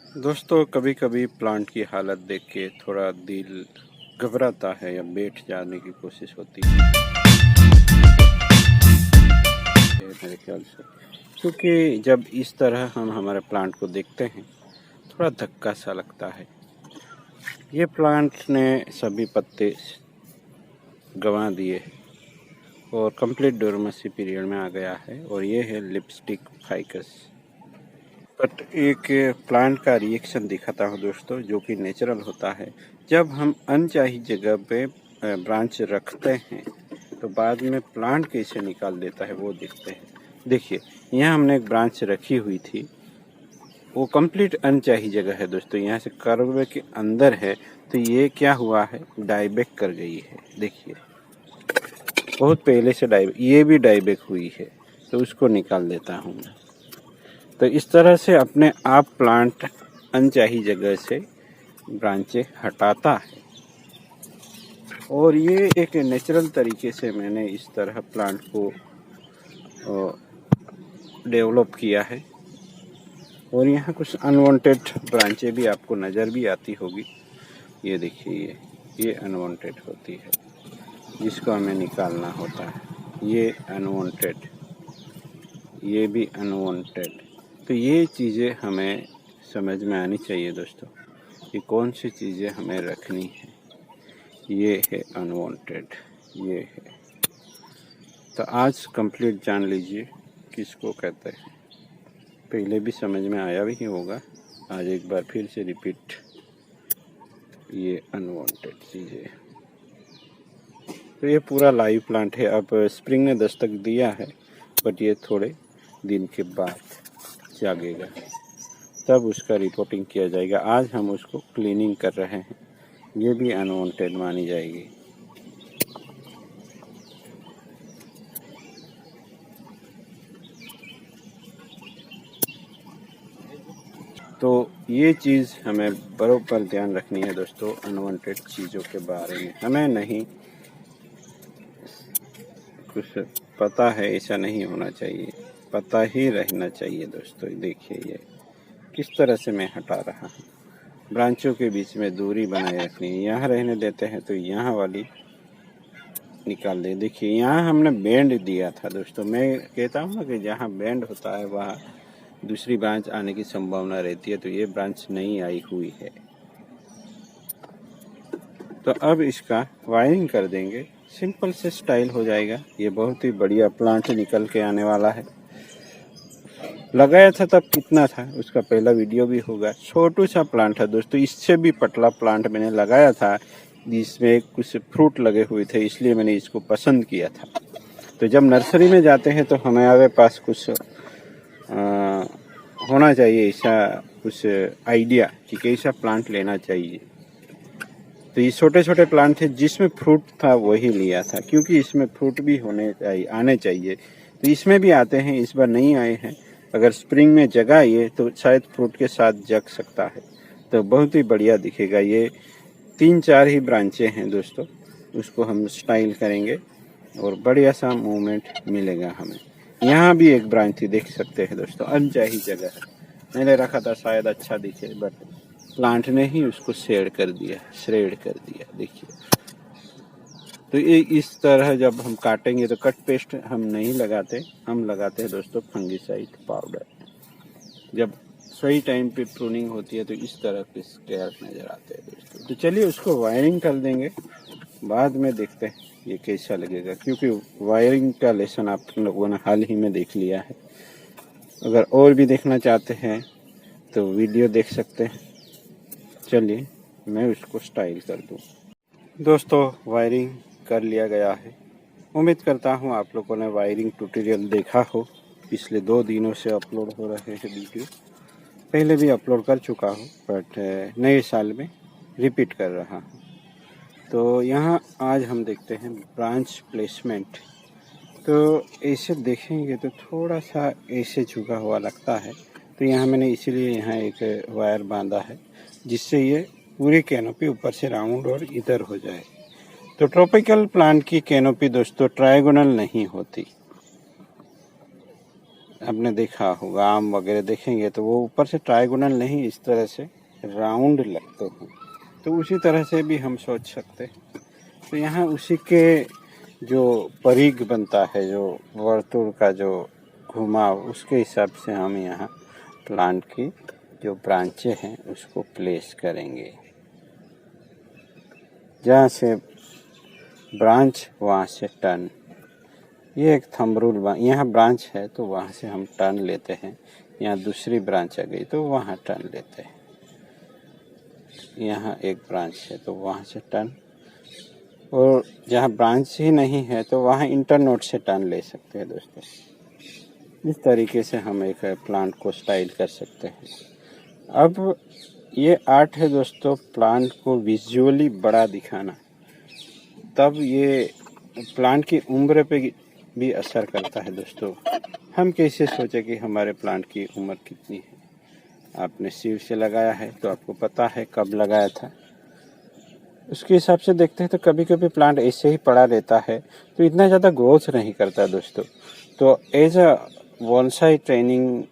दोस्तों कभी कभी प्लांट की हालत देख के थोड़ा दिल घबराता है या बैठ जाने की कोशिश होती है मेरे ख्याल से, क्योंकि जब इस तरह हम हमारे प्लांट को देखते हैं थोड़ा धक्का सा लगता है। ये प्लांट ने सभी पत्ते गंवा दिए और कंप्लीट डोरमेसी पीरियड में आ गया है और ये है लिपस्टिक फाइकस। बट एक प्लांट का रिएक्शन दिखाता हूँ दोस्तों, जो कि नेचुरल होता है। जब हम अनचाही जगह पे ब्रांच रखते हैं तो बाद में प्लांट कैसे निकाल देता है वो देखते हैं। देखिए, यहाँ हमने एक ब्रांच रखी हुई थी, वो कंप्लीट अनचाही जगह है दोस्तों, यहाँ से कर्व के अंदर है, तो ये क्या हुआ है, डाइबैक कर गई है। देखिए बहुत पहले से ये भी डाइबैक हुई है, तो उसको निकाल देता हूँ मैं। तो इस तरह से अपने आप प्लांट अनचाही जगह से ब्रांचें हटाता है और ये एक नेचुरल तरीके से मैंने इस तरह प्लांट को डेवलप किया है। और यहाँ कुछ अनवांटेड ब्रांचें भी आपको नज़र भी आती होगी। ये देखिए, ये अनवांटेड होती है जिसको हमें निकालना होता है। ये अनवांटेड, ये भी अनवांटेड। तो ये चीज़ें हमें समझ में आनी चाहिए दोस्तों कि कौन सी चीज़ें हमें रखनी है। ये है अनवांटेड, ये है। तो आज कंप्लीट जान लीजिए किसको कहते हैं। पहले भी समझ में आया भी होगा, आज एक बार फिर से रिपीट। ये अनवांटेड चीज़ें। तो ये पूरा लाइव प्लांट है। अब स्प्रिंग ने दस्तक दिया है, बट ये थोड़े दिन के बाद जागेगा, तब उसका रिपोर्टिंग किया जाएगा। आज हम उसको क्लीनिंग कर रहे हैं। ये भी अनवांटेड मानी जाएगी। तो ये चीज़ हमें बराबर ध्यान रखनी है दोस्तों, अनवांटेड चीज़ों के बारे में। हमें नहीं कुछ पता है, ऐसा नहीं होना चाहिए, पता ही रहना चाहिए दोस्तों। देखिए ये किस तरह से मैं हटा रहा हूँ। ब्रांचों के बीच में दूरी बनाए रखनी है। यहाँ रहने देते हैं तो यहाँ वाली निकाल दे। देखिए यहाँ हमने बैंड दिया था दोस्तों। मैं कहता हूँ ना कि जहाँ बैंड होता है वहाँ दूसरी ब्रांच आने की संभावना रहती है, तो ये ब्रांच नहीं आई हुई है। तो अब इसका वायरिंग कर देंगे, सिंपल से स्टाइल हो जाएगा। ये बहुत ही बढ़िया प्लांट निकल के आने वाला है। लगाया था तब कितना था, उसका पहला वीडियो भी होगा। छोटू सा प्लांट है दोस्तों, इससे भी पतला प्लांट मैंने लगाया था जिसमें कुछ फ्रूट लगे हुए थे, इसलिए मैंने इसको पसंद किया था। तो जब नर्सरी में जाते हैं तो हमारे पास कुछ होना चाहिए ऐसा कुछ आइडिया कि कैसा प्लांट लेना चाहिए। तो ये छोटे छोटे प्लांट थे, जिसमें फ्रूट था वही लिया था, क्योंकि इसमें फ्रूट भी आने चाहिए। तो इसमें भी आते हैं, इस बार नहीं आए हैं। अगर स्प्रिंग में जगा ये तो शायद फ्रूट के साथ जग सकता है, तो बहुत ही बढ़िया दिखेगा। ये 3-4 ही ब्रांचें हैं दोस्तों, उसको हम स्टाइल करेंगे और बढ़िया सा मूवमेंट मिलेगा हमें। यहाँ भी एक ब्रांच थी, देख सकते हैं दोस्तों, अनचाही जगह है। मैंने रखा था शायद अच्छा दिखे, बट प्लांट ने ही उसको श्रेड कर दिया। देखिए, तो ये इस तरह जब हम काटेंगे तो कट पेस्ट हम नहीं लगाते, हम लगाते हैं दोस्तों फंगीसाइड पाउडर। जब सही टाइम पे प्रूनिंग होती है तो इस तरह के स्क्वायर नज़र आते हैं दोस्तों। तो चलिए उसको वायरिंग कर देंगे, बाद में देखते हैं ये कैसा लगेगा, क्योंकि वायरिंग का लेसन आप लोगों ने हाल ही में देख लिया है। अगर और भी देखना चाहते हैं तो वीडियो देख सकते हैं। चलिए मैं उसको स्टाइल कर दूँ। दोस्तों वायरिंग कर लिया गया है। उम्मीद करता हूँ आप लोगों ने वायरिंग ट्यूटोरियल देखा हो। पिछले 2 दिनों से अपलोड हो रहे हैं वीडियो, पहले भी अपलोड कर चुका हूँ, बट नए साल में रिपीट कर रहा हूँ। तो यहाँ आज हम देखते हैं ब्रांच प्लेसमेंट। तो ऐसे देखेंगे तो थोड़ा सा ऐसे झुका हुआ लगता है, तो यहाँ मैंने इसीलिए यहाँ एक वायर बांधा है जिससे ये पूरी कैनोपी ऊपर से राउंड और इधर हो जाए। तो ट्रॉपिकल प्लांट की कैनोपी दोस्तों ट्रायगोनल नहीं होती, आपने देखा होगा आम वगैरह देखेंगे तो वो ऊपर से ट्रायगोनल नहीं, इस तरह से राउंड लगते हैं। तो उसी तरह से भी हम सोच सकते हैं। तो यहाँ उसी के जो परिघ बनता है, जो वर्तुल का जो घुमाव, उसके हिसाब से हम यहाँ प्लांट की जो ब्रांचें हैं उसको प्लेस करेंगे। जहाँ से ब्रांच वहाँ से टर्न, ये एक थंब रूल, यहाँ ब्रांच है तो वहाँ से हम टर्न लेते हैं। यहाँ दूसरी ब्रांच आ गई तो वहाँ टर्न लेते हैं। यहाँ एक ब्रांच है तो वहाँ से टर्न, और जहाँ ब्रांच ही नहीं है तो वहाँ इंटरनोड से टर्न ले सकते हैं दोस्तों। इस तरीके से हम एक प्लांट को स्टाइल कर सकते हैं। अब ये आर्ट है दोस्तों, प्लांट को विजुअली बड़ा दिखाना। तब ये प्लांट की उम्र पे भी असर करता है दोस्तों। हम कैसे सोचे कि हमारे प्लांट की उम्र कितनी है। आपने सीड से लगाया है तो आपको पता है कब लगाया था, उसके हिसाब से देखते हैं। तो कभी कभी प्लांट ऐसे ही पड़ा रहता है तो इतना ज़्यादा ग्रोथ नहीं करता दोस्तों। तो as a bonsai training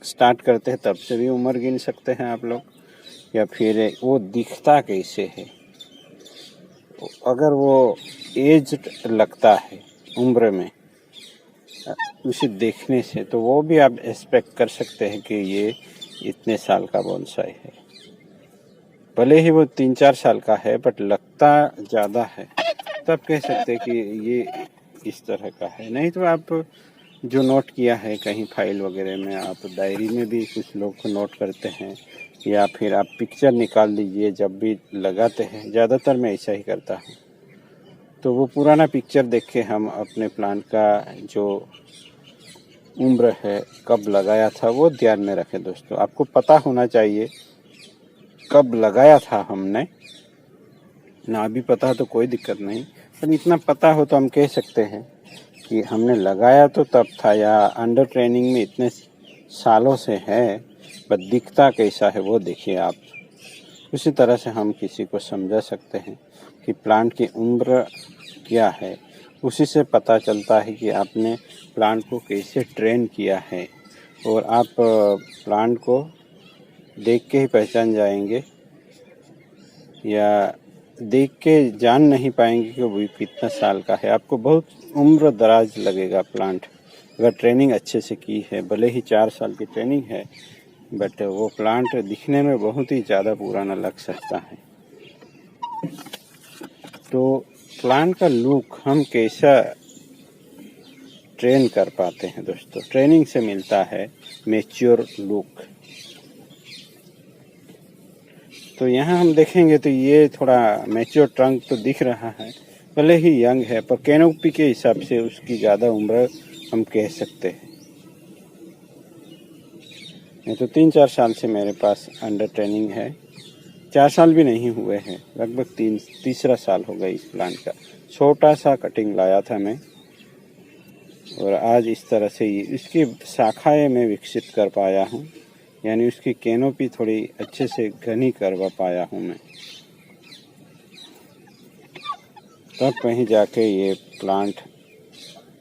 start करते हैं तब से भी उम्र गिन सकते हैं आप लोग, या फिर वो दिखता कैसे है। अगर वो एज्ड लगता है उम्र में उसे देखने से, तो वो भी आप एक्सपेक्ट कर सकते हैं कि ये इतने साल का बोनसाई है। भले ही वो 3-4 साल का है बट लगता ज़्यादा है, तब कह सकते हैं कि ये इस तरह का है। नहीं तो आप जो नोट किया है कहीं फाइल वगैरह में, आप डायरी में भी कुछ लोग को नोट करते हैं, या फिर आप पिक्चर निकाल लीजिए जब भी लगाते हैं। ज़्यादातर मैं ऐसा ही करता हूँ। तो वो पुराना पिक्चर देख के हम अपने प्लांट का जो उम्र है, कब लगाया था, वो ध्यान में रखें दोस्तों। आपको पता होना चाहिए कब लगाया था हमने, ना भी पता तो कोई दिक्कत नहीं, पर इतना पता हो तो हम कह सकते हैं कि हमने लगाया तो तब था, या अंडर ट्रेनिंग में इतने सालों से है, बट दिखता कैसा है वो देखिए आप। उसी तरह से हम किसी को समझा सकते हैं कि प्लांट की उम्र क्या है। उसी से पता चलता है कि आपने प्लांट को कैसे ट्रेन किया है, और आप प्लांट को देख के ही पहचान जाएंगे, या देख के जान नहीं पाएंगे कि वो कितना साल का है। आपको बहुत उम्र दराज लगेगा प्लांट, अगर ट्रेनिंग अच्छे से की है। भले ही 4 साल की ट्रेनिंग है, बट वो प्लांट दिखने में बहुत ही ज़्यादा पुराना लग सकता है। तो प्लांट का लुक हम कैसा ट्रेन कर पाते हैं दोस्तों। ट्रेनिंग से मिलता है मैच्योर लुक। तो यहाँ हम देखेंगे तो ये थोड़ा मैच्योर ट्रंक तो दिख रहा है, भले ही यंग है, पर कैनोपी के हिसाब से उसकी ज़्यादा उम्र हम कह सकते हैं। ये तो 3-4 साल से मेरे पास अंडर ट्रेनिंग है। 4 साल भी नहीं हुए हैं, लगभग तीसरा साल हो गया इस प्लांट का। छोटा सा कटिंग लाया था मैं, और आज इस तरह से इसकी शाखाएं मैं विकसित कर पाया हूँ, यानी उसकी कैनोपी थोड़ी अच्छे से घनी करवा पाया हूँ मैं। तब कहीं जाके ये प्लांट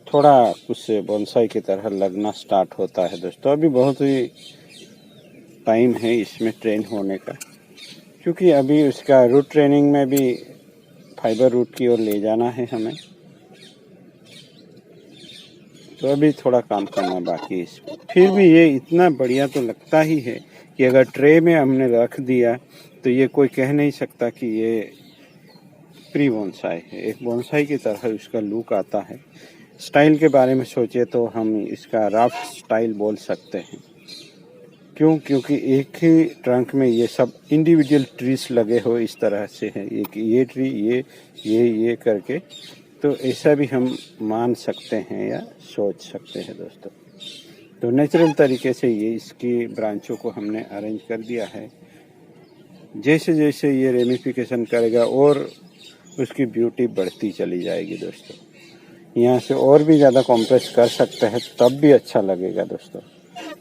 थोड़ा कुछ बोनसाई की तरह लगना स्टार्ट होता है दोस्तों। अभी बहुत ही टाइम है इसमें ट्रेन होने का, क्योंकि अभी उसका रूट ट्रेनिंग में भी फाइबर रूट की ओर ले जाना है हमें। तो अभी थोड़ा काम करना बाकी है इसमें। फिर भी ये इतना बढ़िया तो लगता ही है कि अगर ट्रे में हमने रख दिया तो ये कोई कह नहीं सकता कि ये प्री बोनसाई है। एक बोनसाई की तरह उसका लुक आता है। स्टाइल के बारे में सोचे तो हम इसका राफ्ट स्टाइल बोल सकते हैं। क्यों? क्योंकि एक ही ट्रंक में ये सब इंडिविजुअल ट्रीज लगे हो इस तरह से है, एक ये ट्री ये करके। तो ऐसा भी हम मान सकते हैं या सोच सकते हैं दोस्तों। तो नेचुरल तरीके से ये इसकी ब्रांचों को हमने अरेंज कर दिया है। जैसे जैसे ये रेमिफिकेशन करेगा और उसकी ब्यूटी बढ़ती चली जाएगी दोस्तों। यहाँ से और भी ज़्यादा कॉम्प्रेस कर सकते हैं तब भी अच्छा लगेगा दोस्तों।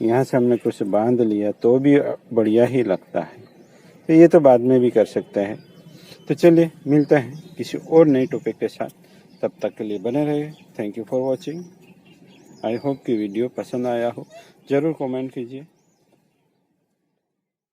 यहाँ से हमने कुछ बांध लिया तो भी बढ़िया ही लगता है। तो ये तो बाद में भी कर सकते हैं। तो चलिए मिलते हैं किसी और नए टॉपिक के साथ, तब तक के लिए बने रहिए। Thank you for watching. I hope कि वीडियो पसंद आया हो, ज़रूर कमेंट कीजिए।